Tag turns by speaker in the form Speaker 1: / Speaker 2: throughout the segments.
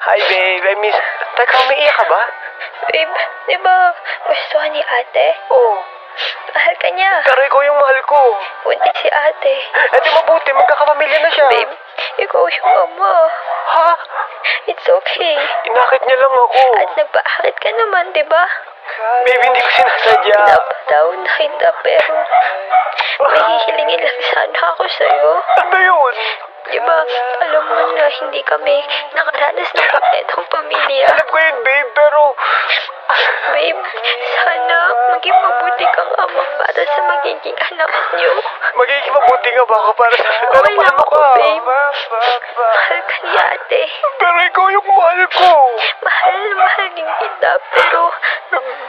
Speaker 1: Hi, babe. Teka, umiiyak ka ba?
Speaker 2: Babe, di ba gusto ka ni ate?
Speaker 1: Oo.
Speaker 2: Mahal ka niya.
Speaker 1: Pero ikaw yung mahal ko.
Speaker 2: Buntis si ate.
Speaker 1: Eh di mabuti, magkakapamilya na siya.
Speaker 2: Babe, ikaw yung ama.
Speaker 1: Ha?
Speaker 2: It's okay.
Speaker 1: Inakit niya lang ako.
Speaker 2: At nagpaakit ka naman, di ba?
Speaker 1: Babe, hindi ko sinasadya.
Speaker 2: Daw na kita, pero may hihilingin lang sana ako sa'yo.
Speaker 1: Ano yun?
Speaker 2: Di ba, alam mo na hindi kami nakaranas ng kompletong pamilya.
Speaker 1: Alam ko yun, babe, pero...
Speaker 2: Babe, sana maging mabuti kang ama para sa magiging anak niyo.
Speaker 1: Magiging mabuti nga ba ako para sa...
Speaker 2: Okay lang ako, babe. Mahal ka ni ate.
Speaker 1: Pero ikaw yung mahal ko.
Speaker 2: Mahal din kita, pero...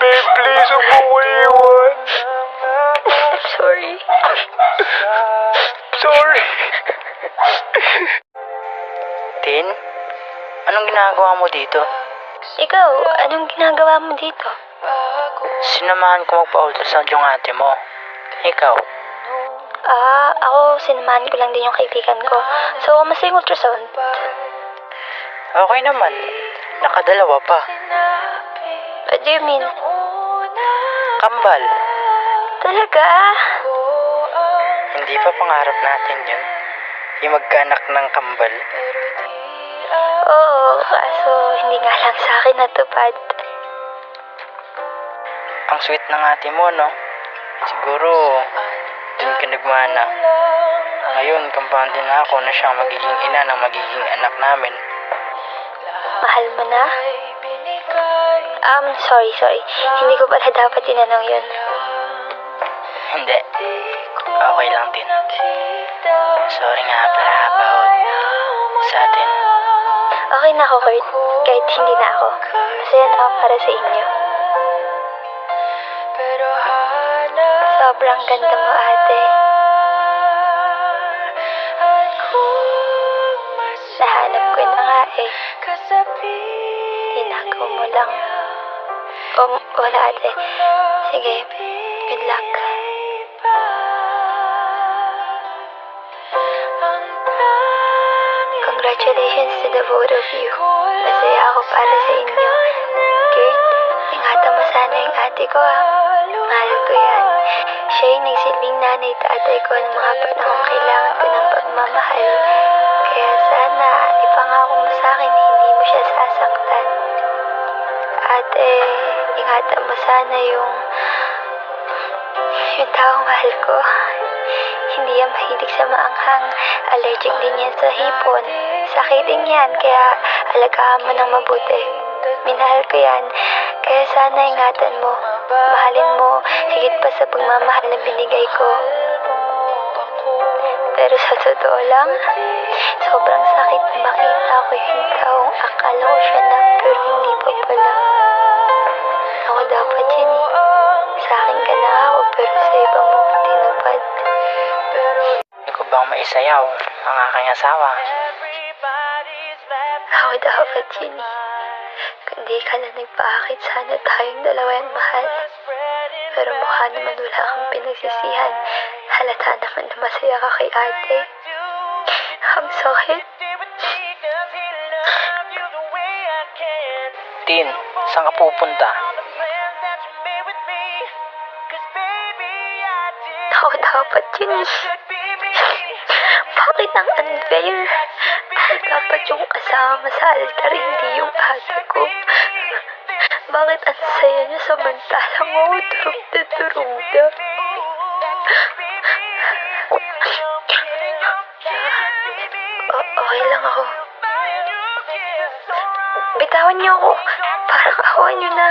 Speaker 1: Babe, please, huwag mo ko iwan.
Speaker 2: I'm sorry.
Speaker 1: Sorry.
Speaker 3: Tin, anong ginagawa mo dito?
Speaker 2: Ikaw, anong ginagawa mo dito?
Speaker 3: Sinamahan ko magpa-ultrasound yung ate mo. Ikaw?
Speaker 2: Ako, sinamahan ko lang din yung kaibigan ko. So, kamusta yung ultrasound?
Speaker 3: Okay naman. Nakadalawa pa.
Speaker 2: What do you mean?
Speaker 3: Kambal.
Speaker 2: Talaga?
Speaker 3: Hindi pa pangarap natin yun. Yung magkaanak ng kambal.
Speaker 2: Oo, kaso hindi nga lang sa akin natupad.
Speaker 3: Ang sweet ng ate mo, no? Siguro, dun ka nagmana. Ngayon, kampante na ako na siyang magiging ina ng magiging anak namin.
Speaker 2: Mahal mo na? Sorry. Hindi ko pala dapat tinanong yun.
Speaker 3: Hindi. Okay lang din. Sorry nga pala about sa atin.
Speaker 2: Okay na ako, Kurt. Kahit hindi na ako. Masaya na ako para sa inyo. Sobrang ganda mo, ate. Nahanap ko na nga eh. Tinagaw mo lang. Wala, ate. Sige, good luck. Congratulations to the both of you. Masaya ako para sa inyo. Kurt, ingatan mo sana yung ate ko, ha? Mahal ko yan. Siya yung nagsilbing nanay tatay ko ng mga panahong kailangan ko ng pagmamahal. Kaya sana, ipangako mo sa akin hindi mo siya sasaktan. Ate, ingatan mo sana yung taong mahal ko. Hindi yan mahilig sa maanghang. Allergic din yan sa hipon. Sakit din yan, kaya alagaan mo ng mabuti. Minahal ko yan, kaya sana ingatan mo. Mahalin mo, higit pa sa pagmamahal na binigay ko. Pero sa totoo lang, sobrang sakit na makita ko yung taong akala ko siya na, pero hindi pa pala. Ako dapat yan eh. Sa akin ka na ako, pero sa iba mo tinupad.
Speaker 3: Ikaw bang maisayaw ang aking asawa?
Speaker 2: Ako dapat yun eh. Kung di ka na nagpaakit, sana tayong dalawa yung mahal. Pero mukha naman wala kang pinagsisihan. Halata naman na masaya ka kay ate. Ang sakit.
Speaker 3: Tin, saan ka pupunta?
Speaker 2: Ako dapat yun eh. Bakit ang unfair? Dapat yung kasama sa altar, hindi yung ate ko. Bakit ang saya niya samantalang ako turog na? Okay lang ako. Bitawan niyo ako. Parang awan niyo na.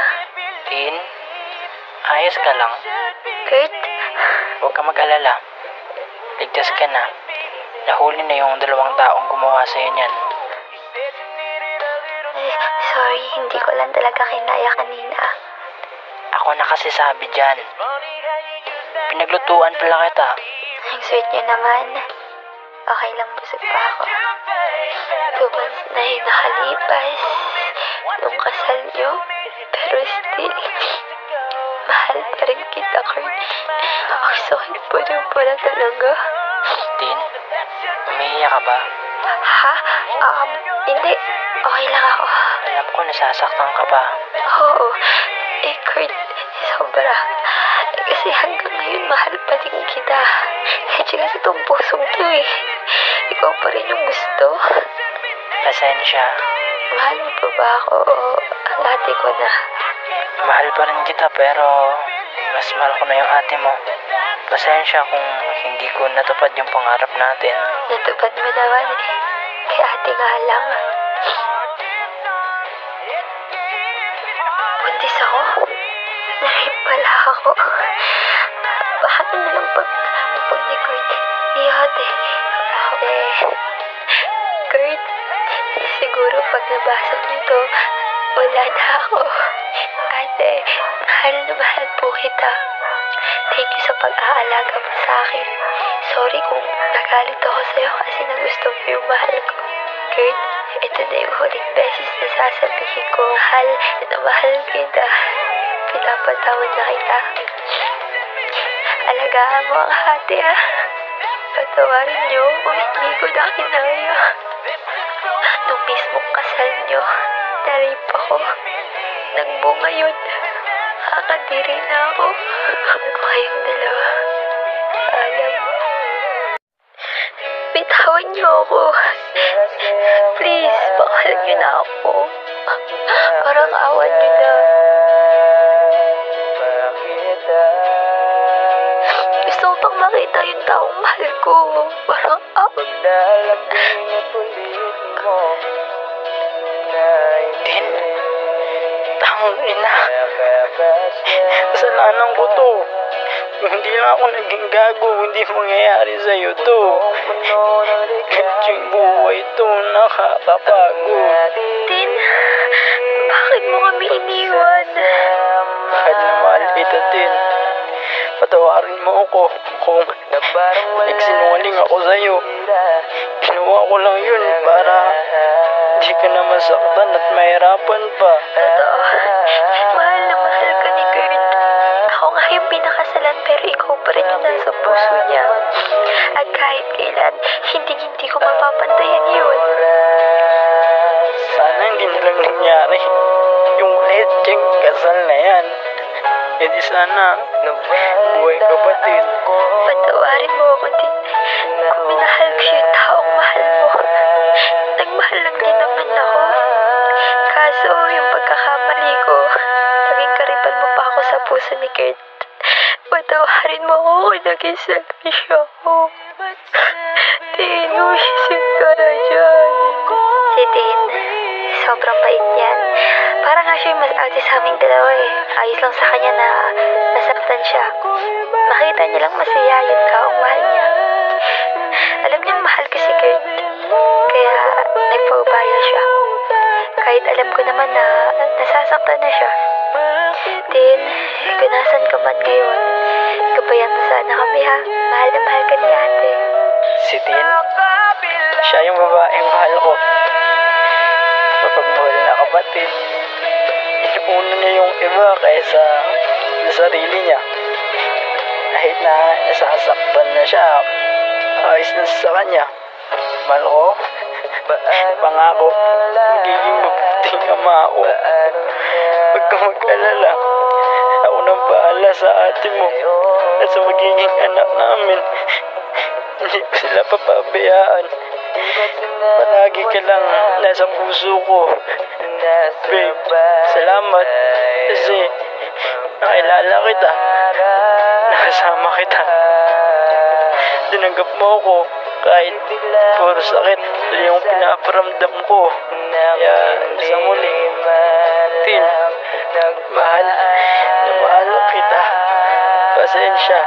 Speaker 3: Tin, ayos ka lang.
Speaker 2: Kurt?
Speaker 3: Huwag ka mag-alala. Ligtas ka na. Nahuli na yung 2 taong gumawa sa'yo niyan.
Speaker 2: Sorry, hindi ko lang talaga kinaya kanina.
Speaker 3: Ako na kasi sabi dyan. Pinaglutuan pala kita.
Speaker 2: Ang sweet niyo naman. Okay lang, busog pa ako. 2 months na yung nakalipas nung kasal niyo. Pero still, mahal pa rin kita, Kurt. Ang sakit pa rin pala talaga.
Speaker 3: Tin, umiiyak ka ba?
Speaker 2: Ha? Hindi. Okay lang ako.
Speaker 3: Alam ko nasasaktan ka pa.
Speaker 2: Oo. Kurt, sobra. Kasi hanggang ngayon mahal pa din kita. Kasi itong pusong to eh. Ikaw pa rin yung gusto.
Speaker 3: Pasensya.
Speaker 2: Mahal mo pa ba ako o ang ate ko na?
Speaker 3: Mahal pa rin kita pero mas mahal ko na yung ate mo. Pasensya kung hindi ko natupad yung pangarap natin.
Speaker 2: Natupad mo naman eh. Kay ate nga lang. Buntis ako. Narin pala ako. Paano na lang pag ni Kurt? Ni ate. Kurt, siguro pag nabasa niyo to, wala na ako. Ate, mahal na mahal po kita. Thank you sa pag-aalaga mo sa akin. Sorry kung nagalit ako sa'yo kasi nagusto mo yung mahal ko. Kurt, ito na yung huling beses na sasabihin ko, mahal na mahal kita. Pinapatawad na kita. Alagaan mo ang ate ah. Patawarin niyo kung hindi ko na kinaya. Nung mismong kasal niyo, na-rape ako. Nagbunga yun. Kakadiri na ako. Mahal ko kayong dalawa. Alam. Bitawan niyo ako. Please, pakalan niyo na ako. Parang awan niyo na. Gusto ko pang makita yung taong mahal ko. Parang
Speaker 3: Din, tangong ina. Kasalanan ko to. Kung hindi lang ako naging gago, hindi mangyayari sa'yo to. Kahit yung buhay to, nakakapagod.
Speaker 2: Tin, bakit mo kami iniwan?
Speaker 3: Mahal na mahal kita, Tin. Patawarin mo ako kung nagsinungaling ako sa'yo. Ginawa ko lang yun para di ka na masaktan at mahirapan pa.
Speaker 2: Totoo, mahal na mahal ka ni Kurt. Ako nga yung pinakasalan pero ikaw pa rin yung nasa puso niya. At kahit kailan, hindi ko mapapantayan yun.
Speaker 3: Sana hindi nilang nangyari yung lecheng kasal na yan. E di sana buhay kapatid.
Speaker 2: Patawarin mo ako din. Kung minahal ko yung taong mahal mo, nagmahal lang din naman ako. Kaso yung pagkakamali ko, naging karibal mo pa ako sa puso ni Kurt. Patawarin mo ako kung naging selfish ako. Tin, umisip ka na dyan. Si Tin, sobrang bait yan. Parang nga siya yung mas ate sa aming dalawa eh. Ayos lang sa kanya na nasaktan siya. Makita niya lang masaya yung taong mahal niya. Alam niyang mahal ko si Kurt. Kaya nagpaubaya siya. Kahit alam ko naman na nasasaktan na siya. Tin, kung nasan ka man ngayon, gabayan mo sana kami ha. Mahal na mahal ka ni ate.
Speaker 3: Si Tin, siya yung babaeng mahal ko. Mapagmahal na kapatid. Inuuna niya yung iba kaysa sa sarili niya. Kahit na nasasaktan na siya, ayos na sa kanya. Mahal ko, pangako, magiging mabuting ama ako. Huwag ka mag-alala. Ako nang bahala sa ate mo at sa magiging anak namin. Hindi ko sila papabayaan. Palagi ka lang nasa puso ko. Babe, salamat kasi nakilala kita. Nakasama kita. Tinanggap mo ako kahit puro sakit yung pinaparamdam ko. Kaya sa muli, Tin, mahal na mahal kita. Pasensya.